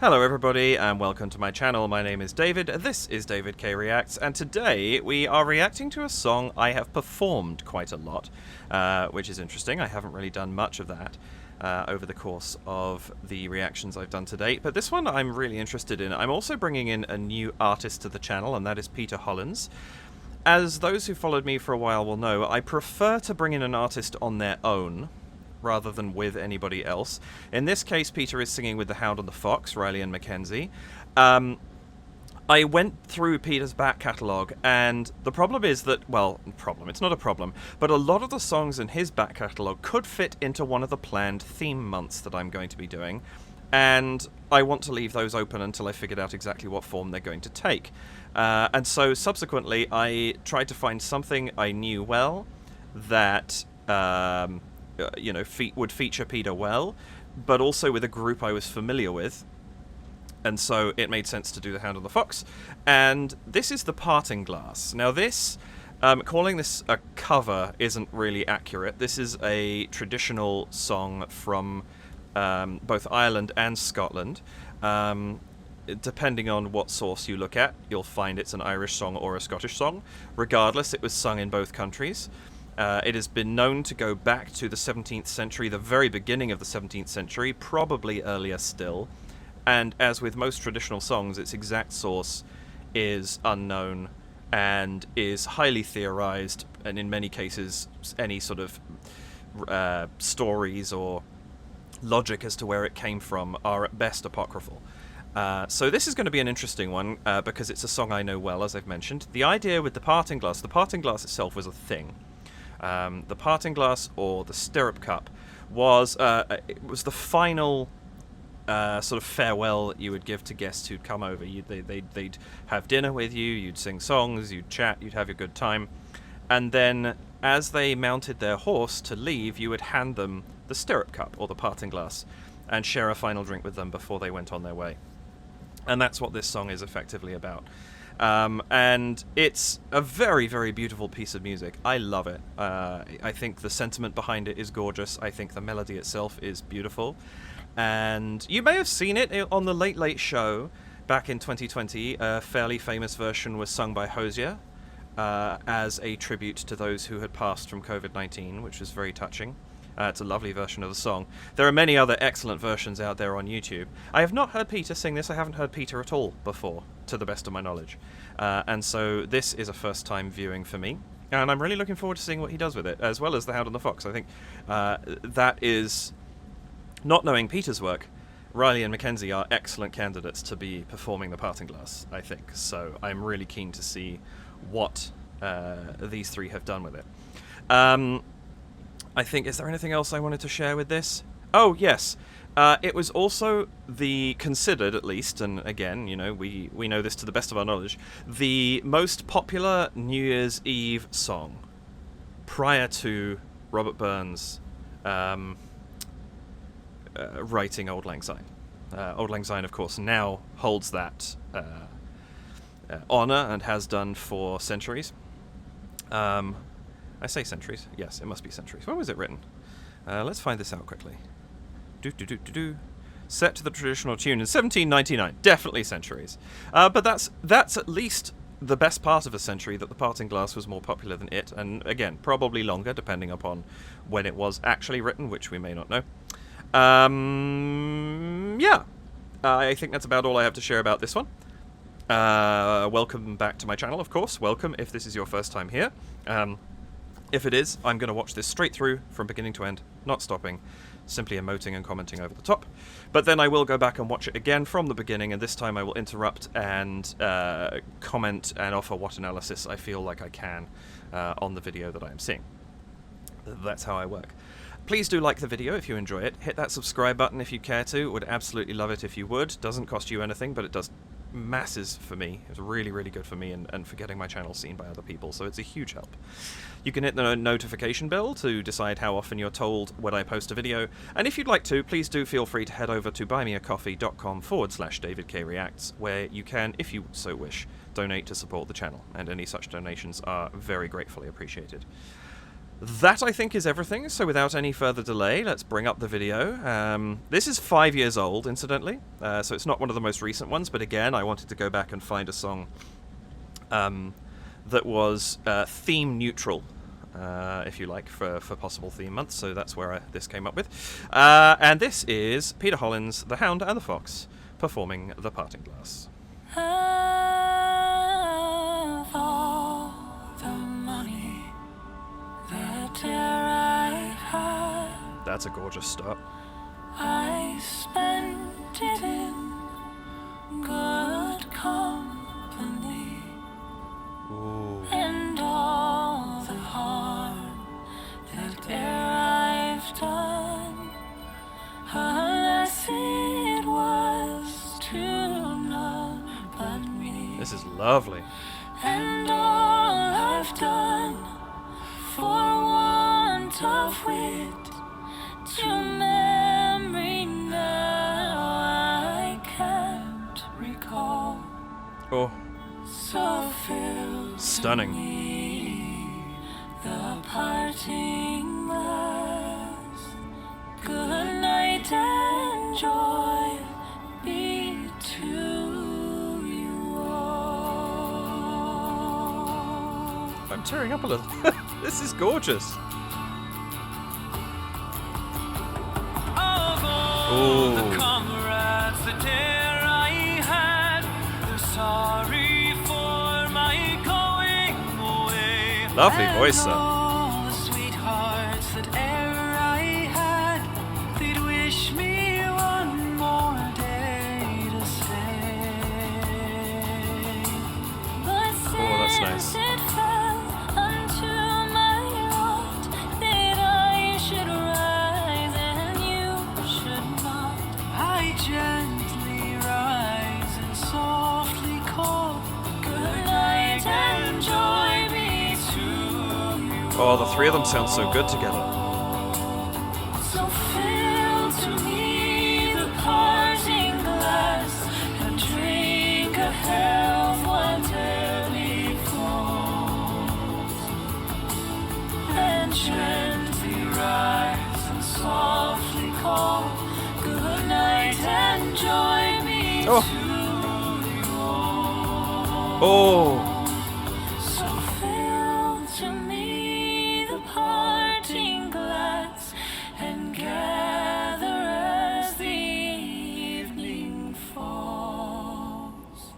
Hello everybody and welcome to my channel. My name is David, this is David K Reacts, and today we are reacting to a song I have performed quite a lot, which is interesting. I haven't really done much of that over the course of the reactions I've done to date, but this one I'm really interested in. I'm also bringing in a new artist to the channel, and that is Peter Hollens. As those who followed me for a while will know, I prefer to bring in an artist on their own rather than with anybody else. In this case, Peter is singing with the Hound and the Fox, Riley and Mackenzie. I went through Peter's back catalogue, and the problem is that, well, it's not a problem, but a lot of the songs in his back catalogue could fit into one of the planned theme months that I'm going to be doing, and I want to leave those open until I figured out exactly what form they're going to take. And so subsequently, I tried to find something I knew well that would feature Peter well, but also with a group I was familiar with. And so it made sense to do the Hound and the Fox. And this is The Parting Glass. Now this, calling this a cover isn't really accurate. This is a traditional song from both Ireland and Scotland. Depending on what source you look at, you'll find it's an Irish song or a Scottish song. Regardless, it was sung in both countries. It has been known to go back to the 17th century, the very beginning of the 17th century, probably earlier still. And as with most traditional songs, its exact source is unknown and is highly theorized, and in many cases, any sort of stories or logic as to where it came from are at best apocryphal. So this is going to be an interesting one because it's a song I know well, as I've mentioned. The idea with the parting glass itself was a thing. The parting glass, or the stirrup cup, was it was the final sort of farewell that you would give to guests who'd come over. They'd have dinner with you, you'd sing songs, you'd chat, you'd have a good time, and then as they mounted their horse to leave, you would hand them the stirrup cup, or the parting glass, and share a final drink with them before they went on their way. And that's what this song is effectively about. And it's a very, very beautiful piece of music. I love it. I think the sentiment behind it is gorgeous. I think the melody itself is beautiful. And you may have seen it on the Late Late Show back in 2020. A fairly famous version was sung by Hosier as a tribute to those who had passed from COVID-19, which was very touching. It's a lovely version of the song. There are many other excellent versions out there on YouTube. I have not heard Peter sing this. I haven't heard Peter at all before, to the best of my knowledge. And so this is a first-time viewing for me. And I'm really looking forward to seeing what he does with it, as well as The Hound and the Fox. I think that is, not knowing Peter's work, Riley and Mackenzie are excellent candidates to be performing The Parting Glass, I think. So I'm really keen to see what these three have done with it. I think, is there anything else I wanted to share with this? Oh, yes. It was also considered, at least, and again, you know, we know this to the best of our knowledge, the most popular New Year's Eve song prior to Robert Burns writing Auld Lang Syne. Auld Lang Syne, of course, now holds that honor and has done for centuries. I say centuries. Yes, it must be centuries. When was it written? Let's find this out quickly. Set to the traditional tune in 1799. Definitely centuries. But that's at least the best part of a century that The Parting Glass was more popular than it. And again, probably longer, depending upon when it was actually written, which we may not know. Yeah. I think that's about all I have to share about this one. Welcome back to my channel, of course. Welcome if this is your first time here. If it is, I'm going to watch this straight through from beginning to end, not stopping, simply emoting and commenting over the top. But then I will go back and watch it again from the beginning, and this time I will interrupt and comment and offer what analysis I feel like I can on the video that I am seeing. That's how I work. Please do like the video if you enjoy it. Hit that subscribe button if you care to. Would absolutely love it if you would. Doesn't cost you anything, but it does masses for me. It's really, really good for me and for getting my channel seen by other people, so it's a huge help. You can hit the notification bell to decide how often you're told when I post a video, and if you'd like to, please do feel free to head over to buymeacoffee.com/DavidKReacts, where you can, if you so wish, donate to support the channel, and any such donations are very gratefully appreciated. That, I think, is everything. So without any further delay, let's bring up the video. This is 5 years old, incidentally. So it's not one of the most recent ones. But again, I wanted to go back and find a song that was theme neutral, if you like, for possible theme months. So that's where this came up with. And this is Peter Hollens, The Hound and the Fox, performing The Parting Glass. That's a gorgeous start. I spent it in good company. Ooh. And all the harm that I've done, unless it was to none but me. This is lovely. And all I've done for want of wit, to memory now I can't recall. Oh. So fill Stunning. to me the parting glass. Good night and joy be to you all. I'm tearing up a little. This is gorgeous. Oh, the comrades, the dare I had, they're sorry for my going away. Lovely voice, and though. all the sweethearts that e'er I had, they'd wish me one more day to stay. But Oh, that's nice. since it fell unto my lot that I should rise and you should not, I gently rise and softly call, good night and joy be to you. Oh, the three of them sound so good together. So fill to me the parting glass and drink a health whatever befalls, and gently rise and softly call, good night and joy be Oh. to you all. Oh. So fill to me the parting glass and gather as the evening falls,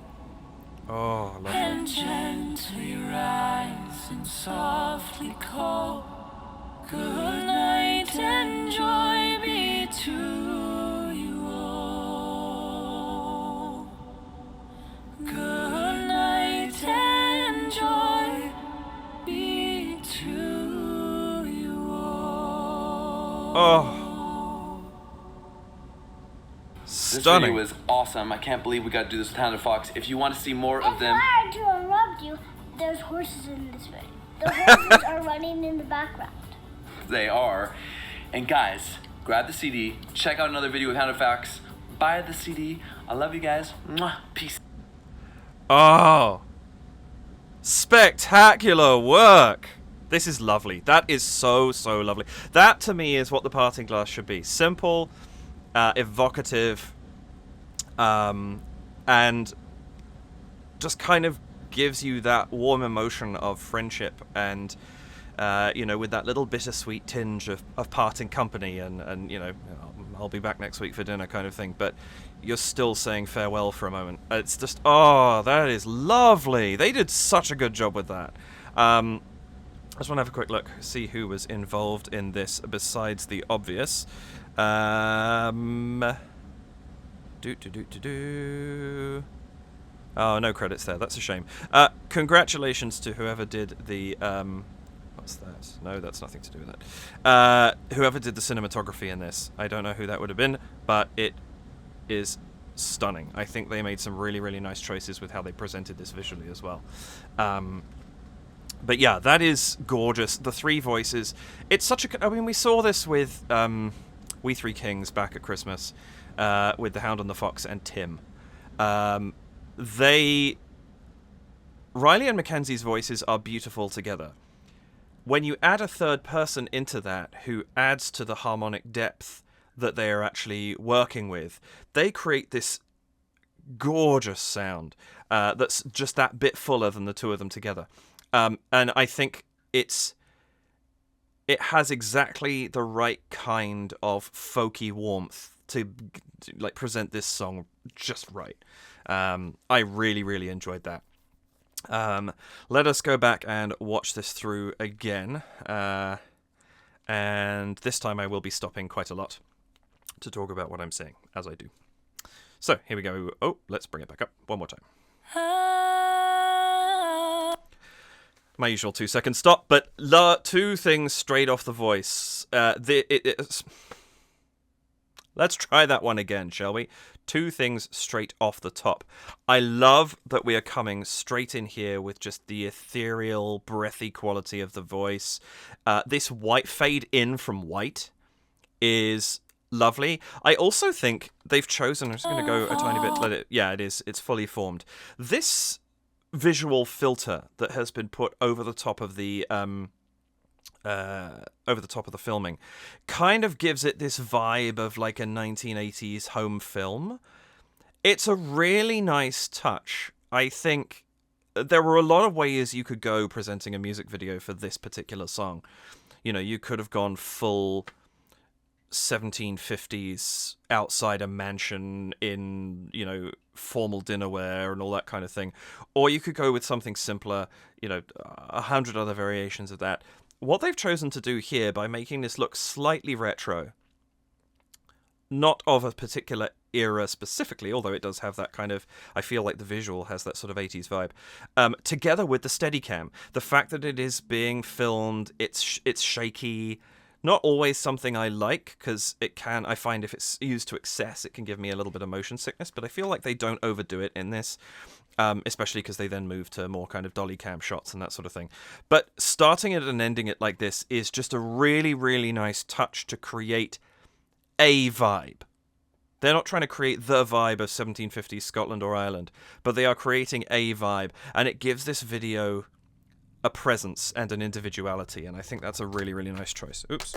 Oh, lovely. and gently rise and softly call, good night and joy be to you all. Good night and joy be to you all. Oh. This video Stunning. was awesome. I can't believe we got to do this with Hound the Fox. If you want to see more of them, Sorry to interrupt you. There's horses in this video. The horses are running in the background. they are. And guys, grab the CD, check out another video with Hound the Fox, buy the CD. I love you guys. Mwah. Peace. Oh. Spectacular work. This is lovely. That is so, so lovely. That, to me, is what the Parting Glass should be. Simple, evocative, and just kind of gives you that warm emotion of friendship and, with that little bittersweet tinge of parting company and, I'll be back next week for dinner kind of thing. But you're still saying farewell for a moment. It's just, oh, that is lovely. They did such a good job with that. I just want to have a quick look, see who was involved in this besides the obvious. Oh, no credits there. That's a shame. Congratulations to whoever did the... what's that? No, that's nothing to do with it. Whoever did the cinematography in this. I don't know who that would have been, but it is stunning. I think they made some really, really nice choices with how they presented this visually as well. But yeah, that is gorgeous. The three voices. It's such a... I mean, we saw this with We Three Kings back at Christmas with the Hound and the Fox and Tim. Riley and Mackenzie's voices are beautiful together. when you add a third person into that who adds to the harmonic depth that they are actually working with, they create this gorgeous sound that's just that bit fuller than the two of them together. And I think it has exactly the right kind of folky warmth to like present this song just right. I really, really enjoyed that. Let us go back and watch this through again. And this time I will be stopping quite a lot to talk about what I'm saying, as I do. So, here we go. Oh, let's bring it back up one more time. My usual 2-second stop, but two things straight off the voice. Let's try that one again, shall we? Two things straight off the top. I love that we are coming straight in here with just the ethereal, breathy quality of the voice. This white fade in from white is lovely. I also think they've chosen, I'm just going to go a tiny bit, it's fully formed. This visual filter that has been put over the top of the filming kind of gives it this vibe of like a 1980s home film. It's a really nice touch. I think there were a lot of ways you could go presenting a music video for this particular song. You know, you could have gone full 1750s outside a mansion in, you know, formal dinnerware and all that kind of thing. Or you could go with something simpler, you know, 100 other variations of that. What they've chosen to do here by making this look slightly retro, not of a particular era specifically, although it does have that kind of, I feel like the visual has that sort of 80s vibe, together with the Steadicam, the fact that it is being filmed, it's shaky, not always something I like, because I find if it's used to excess, it can give me a little bit of motion sickness, but I feel like they don't overdo it in this, especially because they then move to more kind of dolly cam shots and that sort of thing. But starting it and ending it like this is just a really, really nice touch to create a vibe. They're not trying to create the vibe of 1750s Scotland or Ireland, but they are creating a vibe, and it gives this video a presence and an individuality, and I think that's a really, really nice choice. Oops.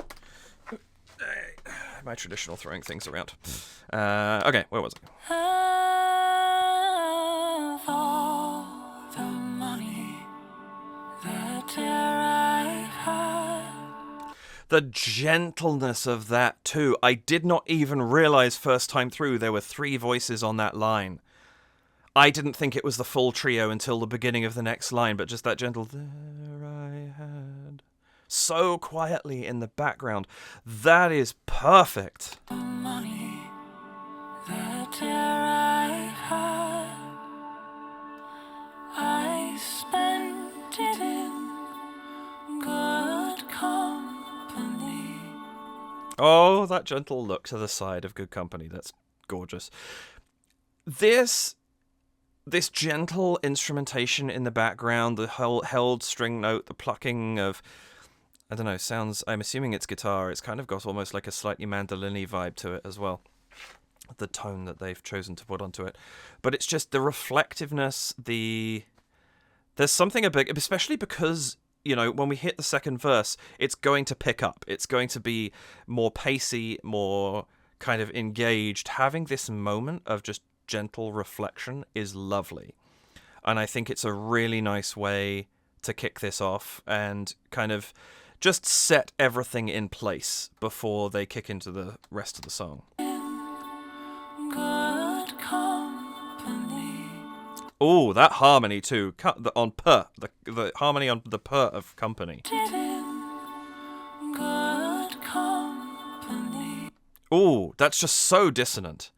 My traditional throwing things around. Okay, where was Of all the money that I've had. The gentleness of that too. I did not even realize first time through there were 3 voices on that line. I didn't think it was the full trio until the beginning of the next line, but just that gentle there I had so quietly in the background. That is perfect. The money that I've had, I spent it in good company. Oh, that gentle look to the side of good company. That's gorgeous. This gentle instrumentation in the background, the whole held string note, the plucking of, I don't know, sounds, I'm assuming it's guitar. It's kind of got almost like a slightly mandolin-y vibe to it as well. The tone that they've chosen to put onto it. But it's just the reflectiveness, there's something a bit, especially because, you know, when we hit the second verse, it's going to pick up. It's going to be more pacey, more kind of engaged. Having this moment of just gentle reflection is lovely. And I think it's a really nice way to kick this off and kind of just set everything in place before they kick into the rest of the song. Good company. Oh, that harmony too. On per, the harmony on the per of company. Good company. Oh, that's just so dissonant.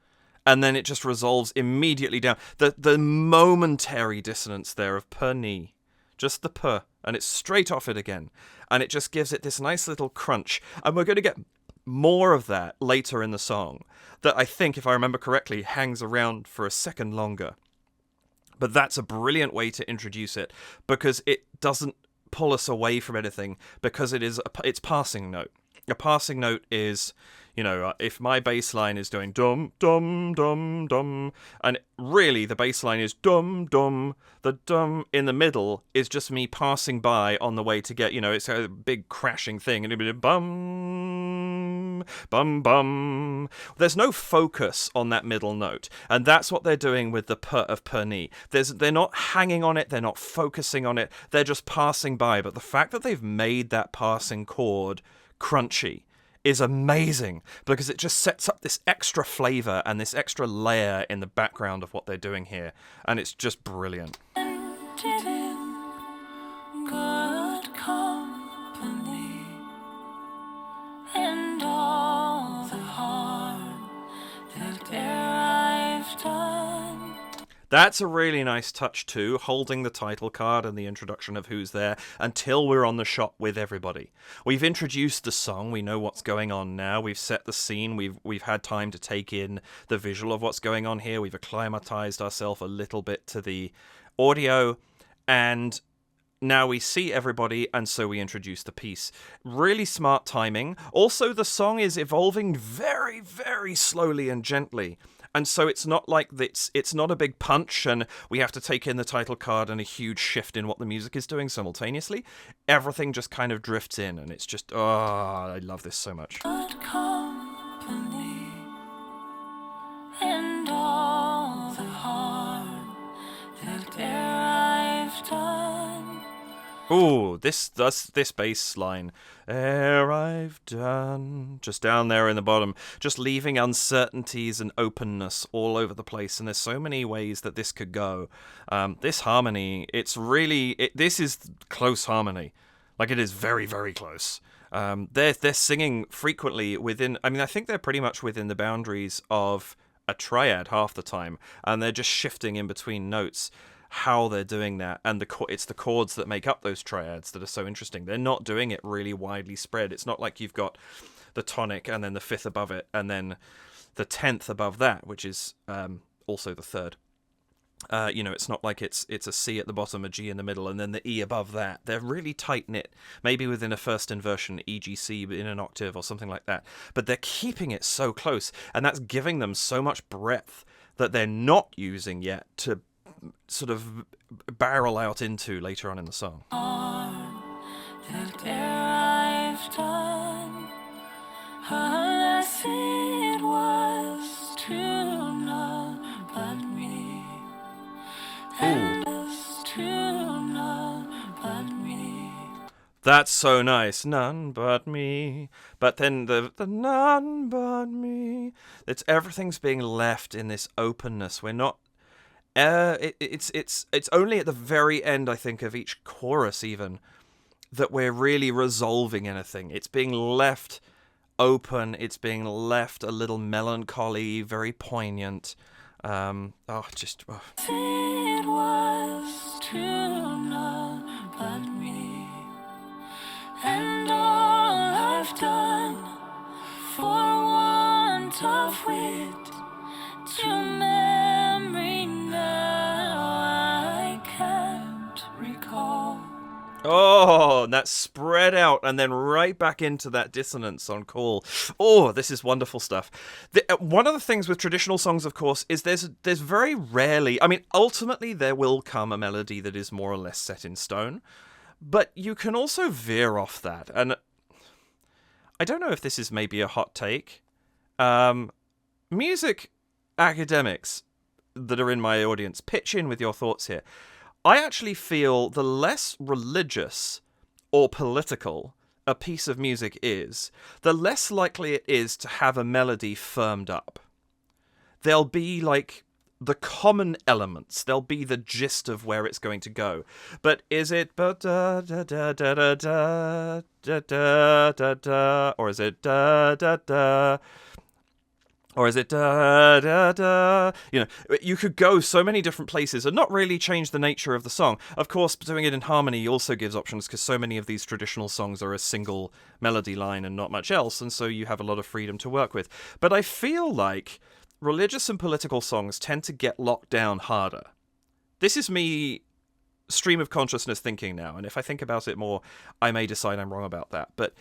And then it just resolves immediately down. The momentary dissonance there of per knee. Just the per. And it's straight off it again. And it just gives it this nice little crunch. And we're going to get more of that later in the song. That I think, if I remember correctly, hangs around for a second longer. But that's a brilliant way to introduce it. Because it doesn't pull us away from anything. Because it's passing note. A passing note is, if my bass line is doing dum, dum, dum, dum, and really the bass line is dum, dum, the dum in the middle is just me passing by on the way to get, it's a big crashing thing, and it'll be bum, bum, bum. There's no focus on that middle note, and that's what they're doing with the per of per knee. They're not hanging on it, they're not focusing on it, they're just passing by, but the fact that they've made that passing chord crunchy is amazing, because it just sets up this extra flavor and this extra layer in the background of what they're doing here, and it's just brilliant. Ended in good company, and all the harm that e'er I've done. That's a really nice touch too, holding the title card and the introduction of who's there until we're on the shot with everybody. We've introduced the song, we know what's going on now, we've set the scene, we've had time to take in the visual of what's going on here, we've acclimatized ourselves a little bit to the audio, and now we see everybody, and so we introduce the piece. Really smart timing. Also, the song is evolving very, very slowly and gently. And so it's not like it's not a big punch and we have to take in the title card and a huge shift in what the music is doing simultaneously. Everything just kind of drifts in, and it's just, I love this so much. Good company, and all the harm that e'er I've done. Ooh, this bass line, ere I've done, just down there in the bottom, just leaving uncertainties and openness all over the place, and there's so many ways that this could go. This harmony, this is close harmony, like it is very, very close. They're singing frequently within, I think they're pretty much within the boundaries of a triad half the time, and they're just shifting in between notes. How they're doing that, and it's the chords that make up those triads that are so interesting. They're not doing it really widely spread. It's not like you've got the tonic and then the fifth above it and then the 10th above that, which is also the third. It's not like it's a C at the bottom, a G in the middle, and then the E above that. They're really tight knit, maybe within a first inversion, E, G, C in an octave or something like that. But they're keeping it so close, and that's giving them so much breadth that they're not using yet to sort of barrel out into later on in the song. That e'er I've done, unless it was to none but me, and as to none but me. That's so nice. None but me. But then the none but me. Everything's being left in this openness. We're not. It's only at the very end, I think, of each chorus even that we're really resolving anything. It's being left open. It's being left a little melancholy, very poignant. It was to none but me, and all I've done for want of wit to memory now I can't recall. Oh, and that's spread out and then right back into that dissonance on call. Oh, this is wonderful stuff. One of the things with traditional songs, of course, is there's very rarely, ultimately there will come a melody that is more or less set in stone, but you can also veer off that. And I don't know if this is maybe a hot take. Music academics that are in my audience, pitch in with your thoughts here. I actually feel the less religious or political a piece of music is, the less likely it is to have a melody firmed up. There'll be like the common elements, there'll be the gist of where it's going to go. But is it da da da da da da da da da da, or is it da da da? Or is it da da da? You could go so many different places and not really change the nature of the song. Of course, doing it in harmony also gives options because so many of these traditional songs are a single melody line and not much else, and so you have a lot of freedom to work with. But I feel like religious and political songs tend to get locked down harder. This is me stream of consciousness thinking now, and if I think about it more, I may decide I'm wrong about that. But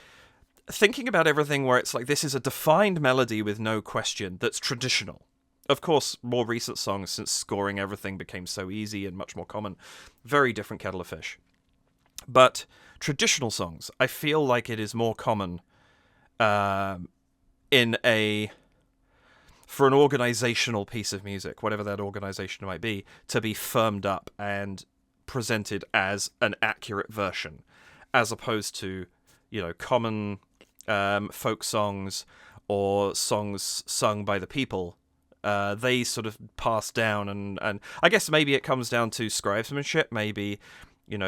thinking about everything where it's like this is a defined melody with no question that's traditional. Of course, more recent songs, since scoring everything became so easy and much more common, very different kettle of fish. But traditional songs, I feel like it is more common for an organizational piece of music, whatever that organization might be, to be firmed up and presented as an accurate version, as opposed to, common folk songs or songs sung by the people. They sort of pass down, and I guess maybe it comes down to scribesmanship, maybe,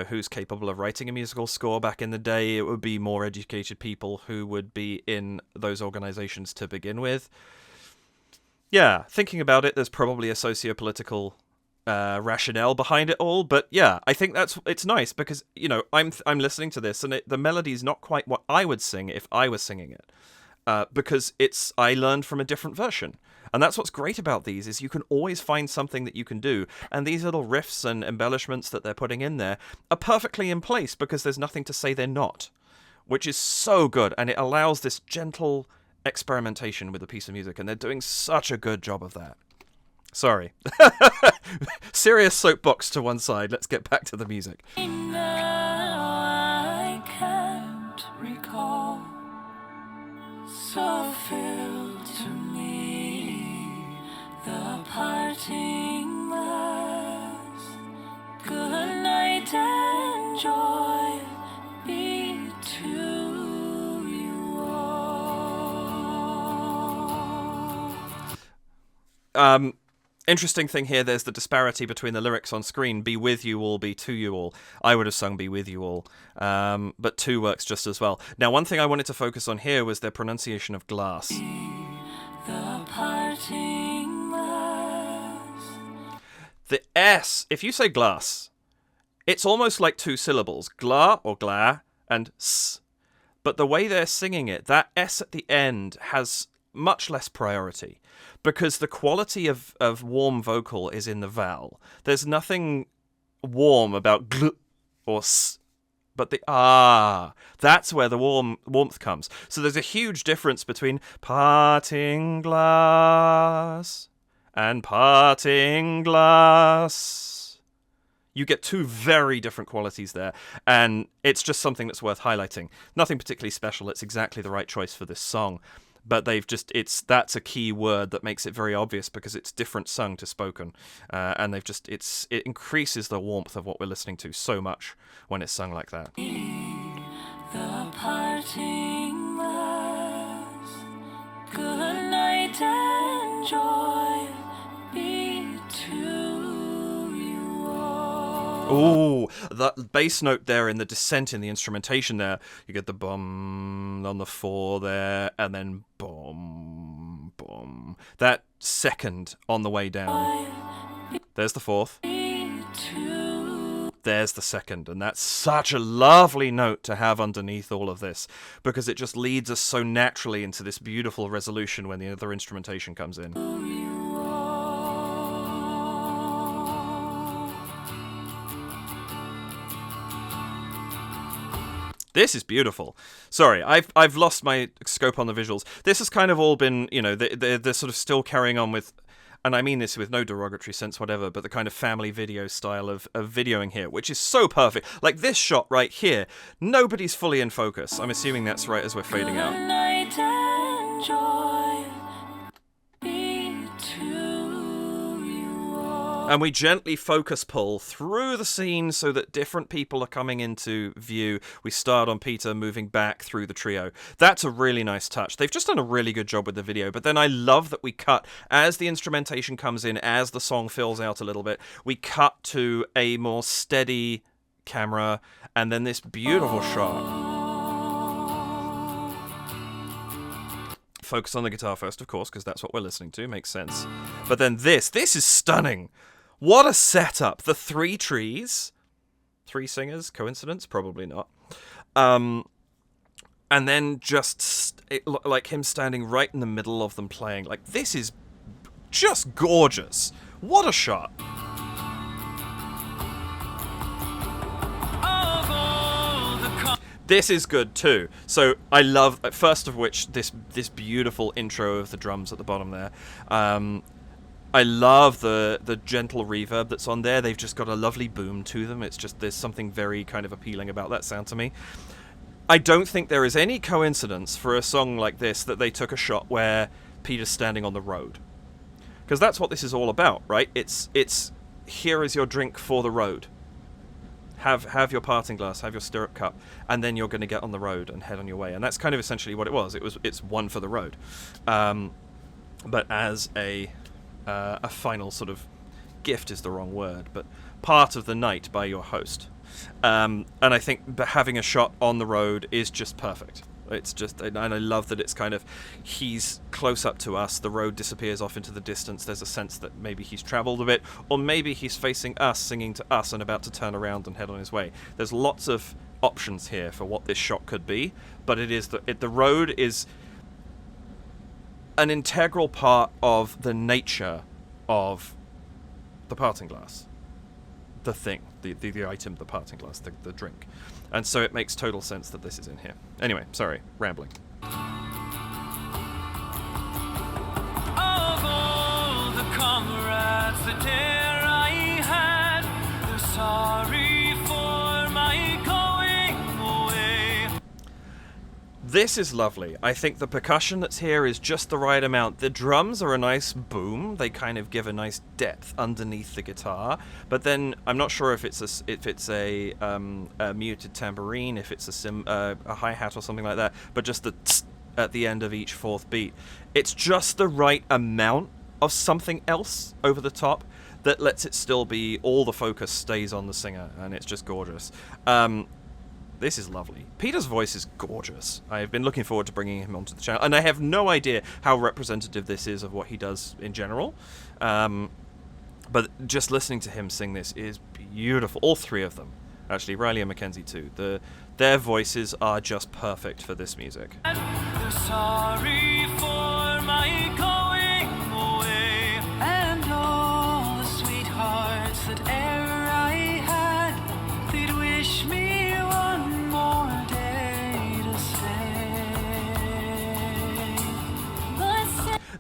who's capable of writing a musical score back in the day. It would be more educated people who would be in those organizations to begin with. Yeah, thinking about it, there's probably a socio-political rationale behind it all, but yeah, I think it's nice because, I'm listening to this and the melody's not quite what I would sing if I was singing it, because I learned from a different version. And that's what's great about these, is you can always find something that you can do. And these little riffs and embellishments that they're putting in there are perfectly in place because there's nothing to say they're not, which is so good. And it allows this gentle experimentation with a piece of music. And they're doing such a good job of that. Sorry. Serious soapbox to one side. Let's get back to the music. Now I can't recall, so filled to me the parting glass. Good night and joy be to you all. Interesting thing here, there's the disparity between the lyrics on screen. Be with you all, be to you all. I would have sung be with you all. But to works just as well. Now, one thing I wanted to focus on here was their pronunciation of glass. The parting glass. The S, if you say glass, it's almost like two syllables. Gla or gla and s. But the way they're singing it, that S at the end has much less priority, because the quality of warm vocal is in the vowel. There's nothing warm about gl or s, but the that's where the warmth comes. So there's a huge difference between parting glass and parting glass. You get two very different qualities there, and it's just something that's worth highlighting. Nothing particularly special, it's exactly the right choice for this song. But that's a key word that makes it very obvious because it's different sung to spoken, and it increases the warmth of what we're listening to so much when it's sung like that. The parting glass. Good night and joy be to you all. Ooh, that bass note there in the descent in the instrumentation there. You get the bum on the 4 there, and then boom, boom. That second on the way down. There's the 4th. There's the 2nd, and that's such a lovely note to have underneath all of this, because it just leads us so naturally into this beautiful resolution when the other instrumentation comes in. This is beautiful. Sorry, I've lost my scope on the visuals. This has kind of all been, they're sort of still carrying on with, and I mean this with no derogatory sense whatever, but the kind of family video style of videoing here, which is so perfect. Like this shot right here, nobody's fully in focus. I'm assuming that's right as we're fading out. Good night and joy be to you all. And we gently focus pull through the scene so that different people are coming into view. We start on Peter moving back through the trio. That's a really nice touch. They've just done a really good job with the video, but then I love that we cut as the instrumentation comes in, as the song fills out a little bit, we cut to a more steady camera, and then this beautiful shot. Focus on the guitar first, of course, because that's what we're listening to. Makes sense. But then this is stunning. What a setup. The 3 trees. 3 singers. Coincidence? Probably not. And then just like him standing right in the middle of them playing. Like, this is just gorgeous. What a shot. This is good too. So I love, first of which, this beautiful intro of the drums at the bottom there. I love the gentle reverb that's on there. They've just got a lovely boom to them. It's just, there's something very kind of appealing about that sound to me. I don't think there is any coincidence for a song like this that they took a shot where Peter's standing on the road. Because that's what this is all about, right? It's here is your drink for the road. Have your parting glass, have your stirrup cup, and then you're going to get on the road and head on your way. And that's kind of essentially what it was. It's one for the road, but as a final sort of gift is the wrong word, but part of the night by your host. And I think having a shot on the road is just perfect. It's just, and I love that it's kind of, he's close up to us, the road disappears off into the distance, there's a sense that maybe he's travelled a bit, or maybe he's facing us, singing to us, and about to turn around and head on his way. There's lots of options here for what this shot could be, but it is the road is an integral part of the nature of the parting glass. The thing, the item, the parting glass, the drink. And so it makes total sense that this is in here. Anyway, sorry, rambling. Of all the comrades that dare I had, they're sorry for my going away. This is lovely. I think the percussion that's here is just the right amount. The drums are a nice boom. They kind of give a nice depth underneath the guitar. But then I'm not sure if it's a muted tambourine, if it's a hi-hat or something like that. But just the tss at the end of each fourth beat. It's just the right amount of something else over the top that lets it still be, all the focus stays on the singer, and it's just gorgeous. This is lovely. Peter's voice is gorgeous. I've been looking forward to bringing him onto the channel, and I have no idea how representative this is of what he does in general. But just listening to him sing this is beautiful. All three of them, actually, Riley and Mackenzie too. Their voices are just perfect for this music. They're sorry for my going away, and all the sweethearts that e'er I had, they'd wish me one more day to stay.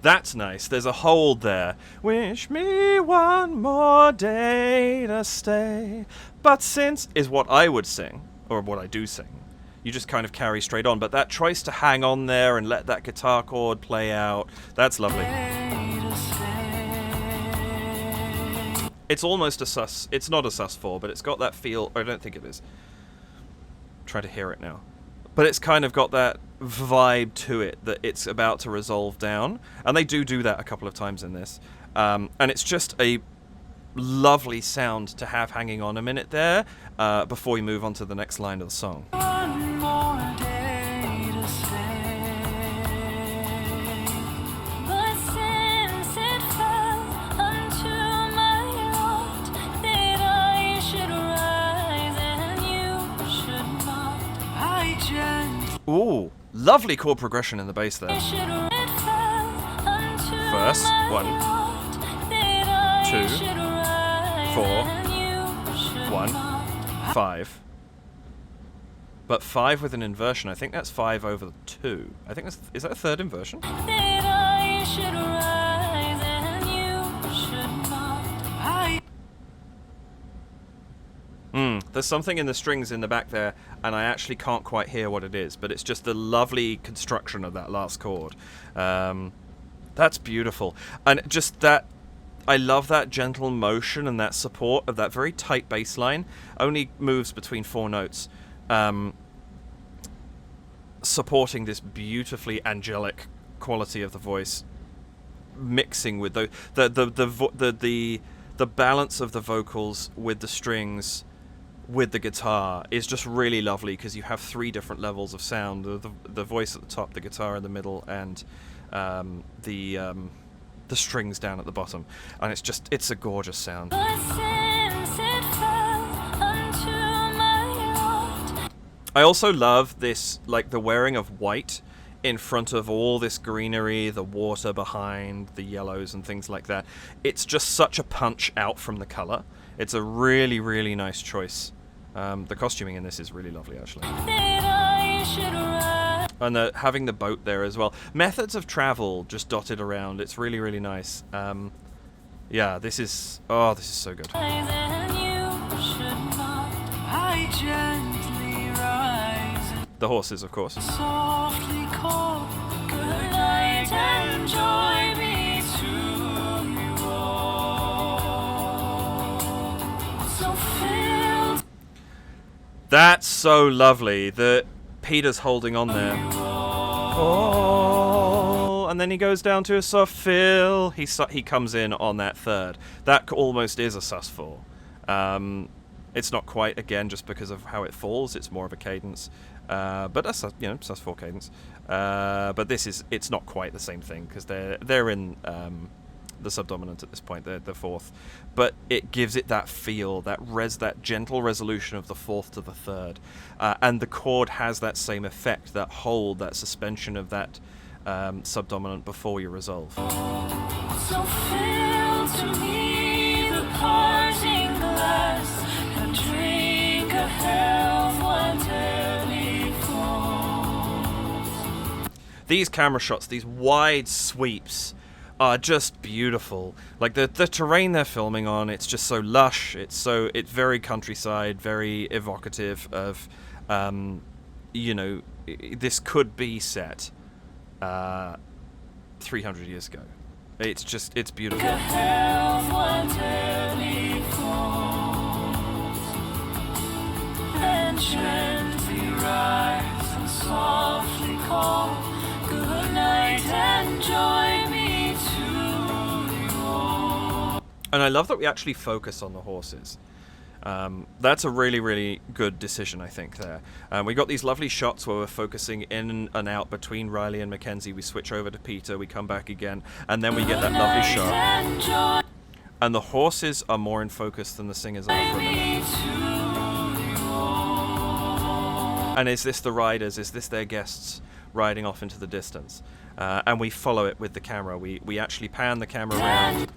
That's nice. There's a hold there. Wish me one more day to stay. But since is what I would sing, or what I do sing. You just kind of carry straight on. But that choice to hang on there and let that guitar chord play out, that's lovely. It's almost a sus. It's not a sus4, but it's got that feel. I don't think it is. Try to hear it now. But it's kind of got that vibe to it that it's about to resolve down. And they do that a couple of times in this. And it's just a lovely sound to have hanging on a minute there before we move on to the next line of the song. One more day to stay. But since it fell unto my lot that I should rise and you should not, I gently Ooh, lovely chord progression in the bass there. should it fell unto Verse, my 1, lot that I 2, should rise 4, and you should 1, not. 5. But 5 with an inversion. I think that's 5 over 2. I think is that a third inversion? That I should rise and you should not. There's something in the strings in the back there, and I actually can't quite hear what it is, but it's just the lovely construction of that last chord. That's beautiful. And just that, I love that gentle motion and that support of that very tight bass line. Only moves between 4 notes. Supporting this beautifully angelic quality of the voice, mixing with the balance of the vocals with the strings, with the guitar is just really lovely because you have 3 different levels of sound: the voice at the top, the guitar in the middle, and the strings down at the bottom. And it's a gorgeous sound. But since it fell unto my lot. I also love this, like the wearing of white in front of all this greenery, the water behind, the yellows and things like that. It's just such a punch out from the color. It's a really, really nice choice. The costuming in this is really lovely, actually. That I should ride. And having the boat there as well. Methods of travel just dotted around. It's really, really nice. Yeah, this is so good. And you should not. I gently rise. The horses, of course. Softly call. Good night and joy be to you all. So filled. That's so lovely that Peter's holding on there. Oh, and then he goes down to a soft fill. He comes in on that third. That almost is a sus4. It's not quite, again, just because of how it falls. It's more of a cadence, but a sus4 cadence. But it's not quite the same thing because they're in the subdominant at this point, the fourth, but it gives it that feel, that gentle resolution of the fourth to the third, and the chord has that same effect, that hold, that suspension of that subdominant before you resolve. So fill to me the parting glass and drink a health whatever befalls. These camera shots, these wide sweeps, are just beautiful. Like the terrain they're filming on, it's just so lush. It's very countryside, very evocative of, this could be set 300 years ago. It's beautiful. And gently rise and softly call. Good night and joy be to you all. And I love that we actually focus on the horses. That's a really, really good decision, I think, there. We got these lovely shots where we're focusing in and out between Riley and Mackenzie. We switch over to Peter, we come back again, and then we get that lovely shot. And the horses are more in focus than the singers are for a minute. And is this the riders? Is this their guests riding off into the distance? And we follow it with the camera. We actually pan the camera around.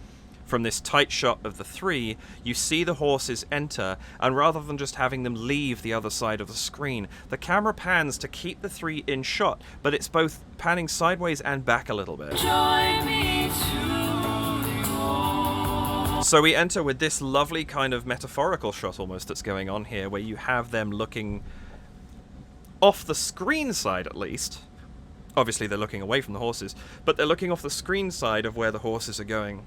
From this tight shot of the three, you see the horses enter, and rather than just having them leave the other side of the screen, the camera pans to keep the three in shot, but it's both panning sideways and back a little bit. So we enter with this lovely kind of metaphorical shot almost that's going on here, where you have them looking off the screen side, at least. Obviously they're looking away from the horses, but they're looking off the screen side of where the horses are going.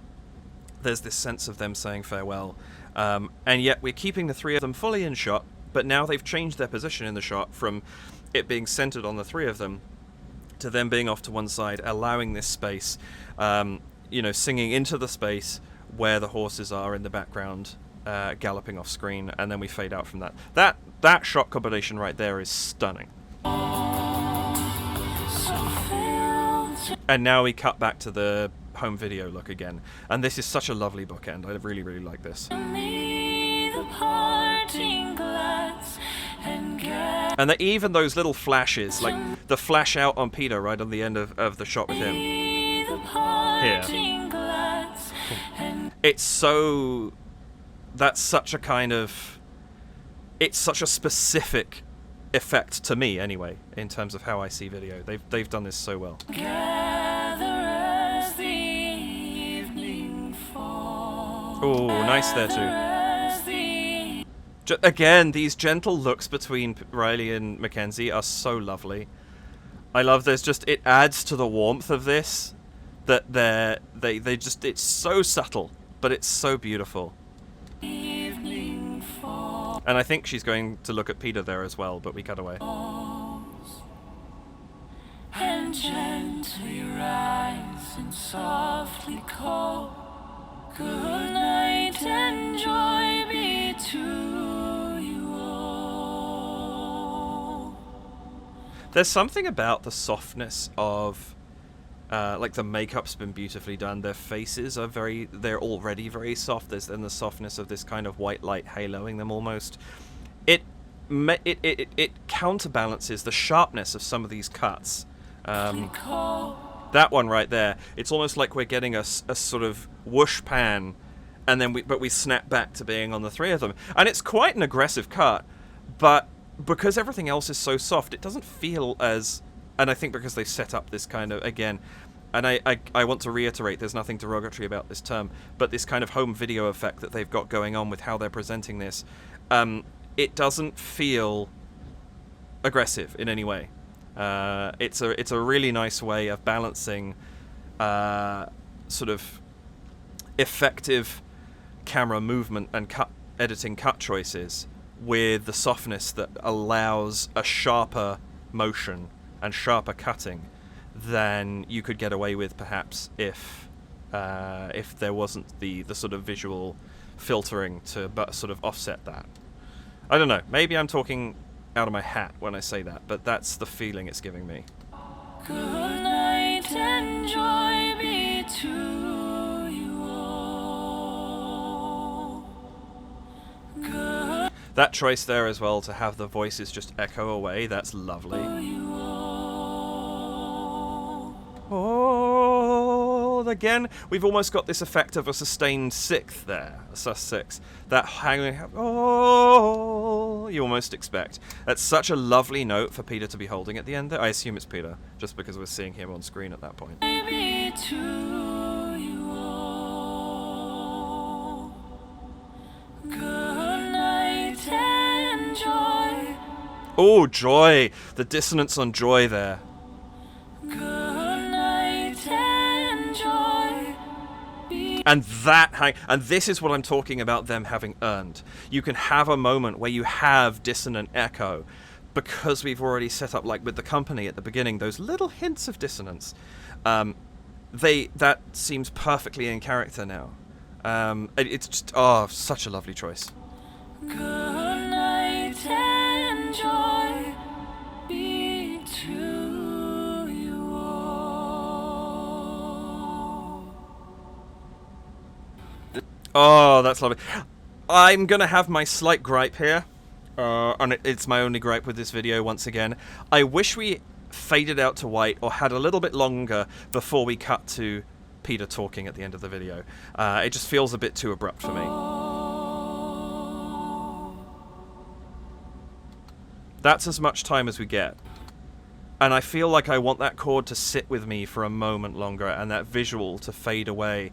There's this sense of them saying farewell, and yet we're keeping the three of them fully in shot, but now they've changed their position in the shot from it being centered on the three of them to them being off to one side, allowing this space, singing into the space where the horses are in the background, galloping off screen, and then we fade out from that. That shot combination right there is stunning. And now we cut back to the home video look again, and this is such a lovely bookend. I really, really like this. And even those little flashes, like the flash out on Peter right on the end of the shot with him here, that's such a kind of, it's such a specific effect to me anyway, in terms of how I see video. They've done this so well. Oh, nice there too. Again, these gentle looks between Riley and Mackenzie are so lovely. I love it adds to the warmth of this, that it's so subtle, but it's so beautiful. And I think she's going to look at Peter there as well, but we cut away. And gently rise and softly call. Good night and joy be to you all. There's something about the softness of, like the makeup's been beautifully done. Their faces are they're already very soft. There's then the softness of this kind of white light haloing them almost. It counterbalances the sharpness of some of these cuts. That one right there, it's almost like we're getting a sort of whoosh pan, and then we snap back to being on the three of them. And it's quite an aggressive cut, but because everything else is so soft, it doesn't feel as... And I think because they've set up this kind of, again, and I want to reiterate, there's nothing derogatory about this term, but this kind of home video effect that they've got going on with how they're presenting this, it doesn't feel aggressive in any way. It's a really nice way of balancing sort of effective camera movement and editing cut choices with the softness that allows a sharper motion and sharper cutting than you could get away with perhaps if there wasn't the sort of visual filtering to sort of offset that. I don't know, maybe I'm talking out of my hat when I say that, but that's the feeling it's giving me. Good night and joy be to you all. Good That choice there as well, to have the voices just echo away, that's lovely. you all. Oh, again, we've almost got this effect of a sustained sixth there, a sus6. That hanging, oh, you almost expect. That's such a lovely note for Peter to be holding at the end there. I assume it's Peter, just because we're seeing him on screen at that point. Be to you all. Good night and joy. Oh, joy! The dissonance on joy there. Good night and joy. And this is what I'm talking about them having earned. You can have a moment where you have dissonant echo, because we've already set up, like with the company at the beginning, those little hints of dissonance. That seems perfectly in character now. It's just, such a lovely choice. Good night and joy be to you all. Oh, that's lovely. I'm gonna have my slight gripe here, and it's my only gripe with this video once again. I wish we faded out to white or had a little bit longer before we cut to Peter talking at the end of the video. It just feels a bit too abrupt for me. That's as much time as we get. And I feel like I want that chord to sit with me for a moment longer and that visual to fade away.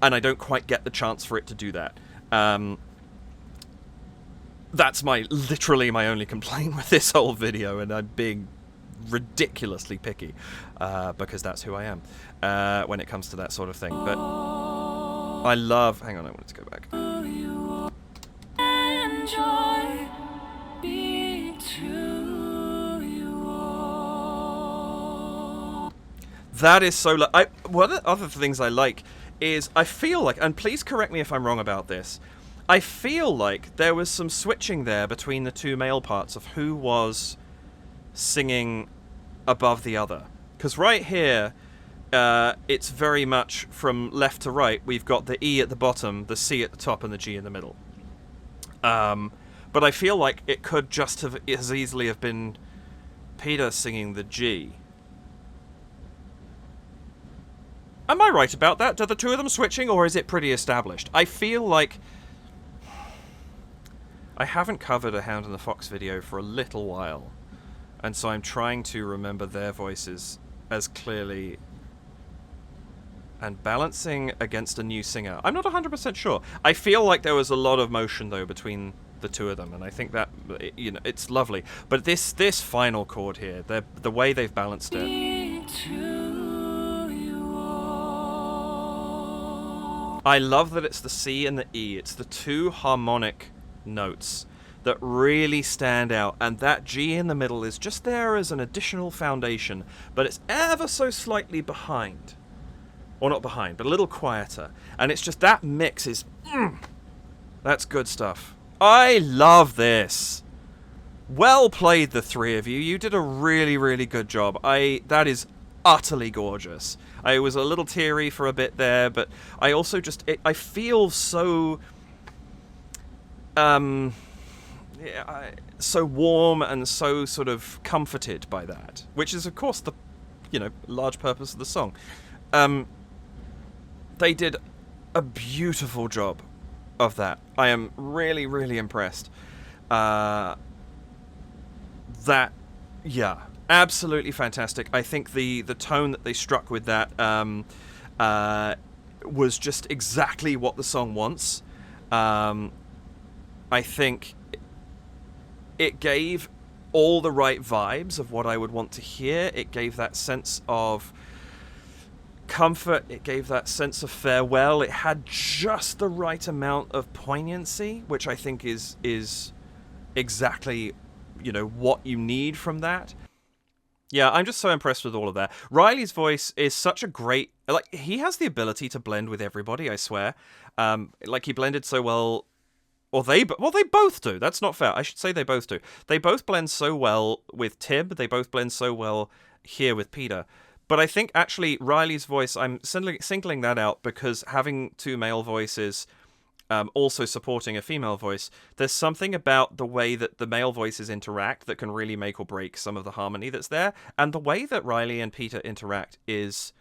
And I don't quite get the chance for it to do that. That's literally my only complaint with this whole video, and I'm being ridiculously picky, because that's who I am when it comes to that sort of thing. But I love... Hang on, I wanted to go back. And joy be to you all. That is so... one of the other things I like is I feel like, and please correct me if I'm wrong about this, I feel like there was some switching there between the two male parts of who was singing above the other. Because right here, it's very much from left to right. We've got the E at the bottom, the C at the top, and the G in the middle. But I feel like it could just have as easily have been Peter singing the G. Am I right about that? Are the two of them switching, or is it pretty established? I feel like... I haven't covered a Hound and the Fox video for a little while, and so I'm trying to remember their voices as clearly and balancing against a new singer. I'm not 100% sure. I feel like there was a lot of motion, though, between the two of them, and I think that, it's lovely. But this final chord here, the way they've balanced it... Be to you all. I love that it's the C and the E. It's the two harmonic notes that really stand out, and that G in the middle is just there as an additional foundation, but it's ever so slightly behind. Or not behind, but a little quieter. And it's just that mix is... that's good stuff. I love this. Well played, the three of you. You did a really, really good job. That is utterly gorgeous. I was a little teary for a bit there, but I also just... I feel so... so warm and so sort of comforted by that, which is of course the large purpose of the song. They did a beautiful job of that. I am really, really impressed. That, yeah, absolutely fantastic. I think the tone that they struck with that was just exactly what the song wants. I think it gave all the right vibes of what I would want to hear. It gave that sense of comfort. It gave that sense of farewell. It had just the right amount of poignancy, which I think is exactly, what you need from that. Yeah, I'm just so impressed with all of that. Riley's voice is such a great... Like, he has the ability to blend with everybody, I swear. Like, he blended so well... they both do. That's not fair. I should say they both do. They both blend so well with Tim. They both blend so well here with Peter. But I think, actually, Riley's voice, I'm singling that out because having two male voices... also supporting a female voice, there's something about the way that the male voices interact that can really make or break some of the harmony that's there. And the way that Riley and Peter interact is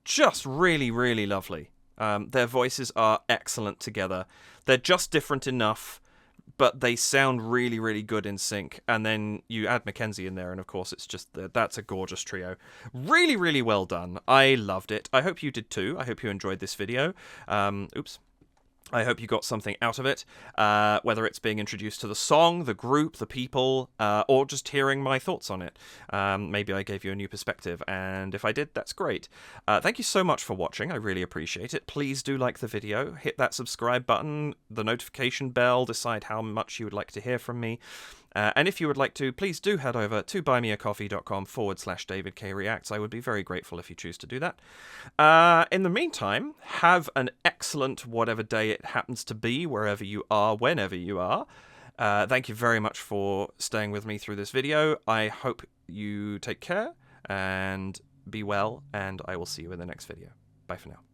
just really, really lovely. Their voices are excellent together. They're just different enough, but they sound really, really good in sync. And then you add Mackenzie in there, and of course it's just that's a gorgeous trio. Really, really well done. I loved it. I hope you did too. I hope you enjoyed this video. I hope you got something out of it, whether it's being introduced to the song, the group, the people, or just hearing my thoughts on it. Maybe I gave you a new perspective, and if I did, that's great. Thank you so much for watching. I really appreciate it. Please do like the video, hit that subscribe button, the notification bell, decide how much you would like to hear from me. And if you would like to, please do head over to buymeacoffee.com/DavidKReacts. I would be very grateful if you choose to do that. In the meantime, have an excellent whatever day it happens to be, wherever you are, whenever you are. Thank you very much for staying with me through this video. I hope you take care and be well, and I will see you in the next video. Bye for now.